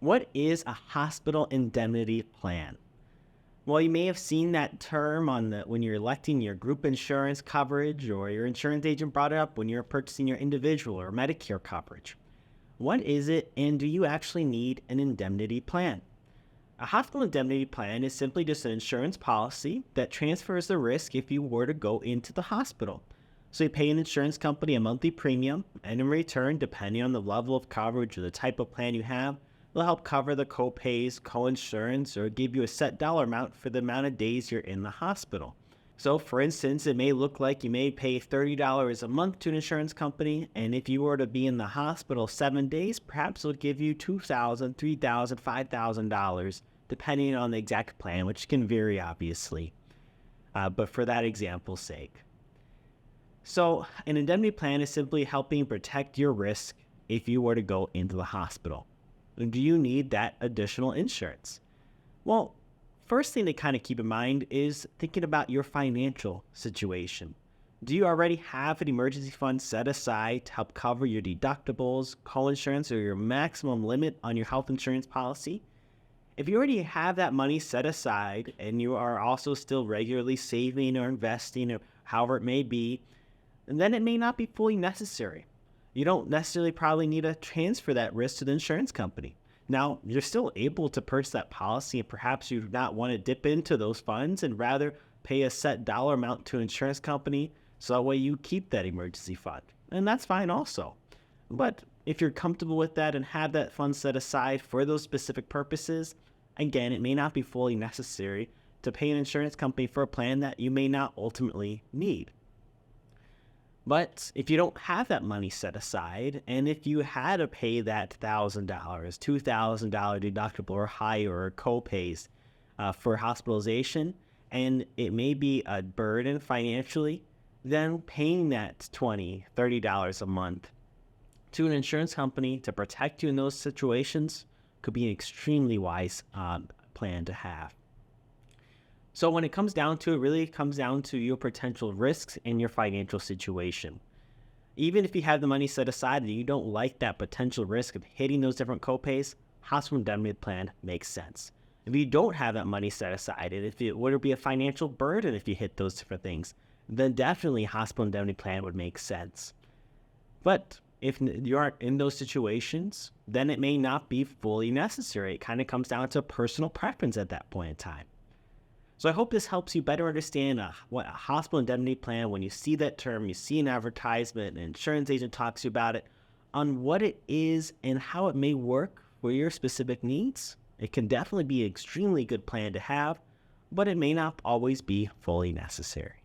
What is a hospital indemnity plan? Well, you may have seen that term when you're electing your group insurance coverage, or your insurance agent brought it up when you're purchasing your individual or Medicare coverage. What is it, and do you actually need an indemnity plan? A hospital indemnity plan is simply just an insurance policy that transfers the risk if you were to go into the hospital. So you pay an insurance company a monthly premium, and in return, depending on the level of coverage or the type of plan you have, they'll help cover the co-pays, co-insurance, or give you a set dollar amount for the amount of days you're in the hospital. So for instance, it may look like you may pay $30 a month to an insurance company, and if you were to be in the hospital 7 days, perhaps it'll give you $2,000, $3,000, $5,000, depending on the exact plan, which can vary obviously, but for that example's sake. So an indemnity plan is simply helping protect your risk if you were to go into the hospital. Do you need that additional insurance? Well, first thing to kind of keep in mind is thinking about your financial situation. Do you already have an emergency fund set aside to help cover your deductibles, co-insurance, or your maximum limit on your health insurance policy? If you already have that money set aside and you are also still regularly saving or investing or however it may be, then it may not be fully necessary. You don't necessarily probably need to transfer that risk to the insurance company. Now, you're still able to purchase that policy, and perhaps you do not want to dip into those funds and rather pay a set dollar amount to an insurance company so that way you keep that emergency fund. And that's fine also. But if you're comfortable with that and have that fund set aside for those specific purposes, again, it may not be fully necessary to pay an insurance company for a plan that you may not ultimately need. But if you don't have that money set aside, and if you had to pay that $1,000, $2,000 deductible or higher or co-pays for hospitalization, and it may be a burden financially, then paying that $20, $30 a month to an insurance company to protect you in those situations could be an extremely wise plan to have. So when it comes down to it, really comes down to your potential risks and your financial situation. Even if you have the money set aside and you don't like that potential risk of hitting those different copays, hospital indemnity plan makes sense. If you don't have that money set aside, and if it would be a financial burden if you hit those different things, then definitely hospital indemnity plan would make sense. But if you aren't in those situations, then it may not be fully necessary. It kind of comes down to personal preference at that point in time. So I hope this helps you better understand what a hospital indemnity plan, when you see that term, you see an advertisement, an insurance agent talks to you about it, on what it is and how it may work for your specific needs. It can definitely be an extremely good plan to have, but it may not always be fully necessary.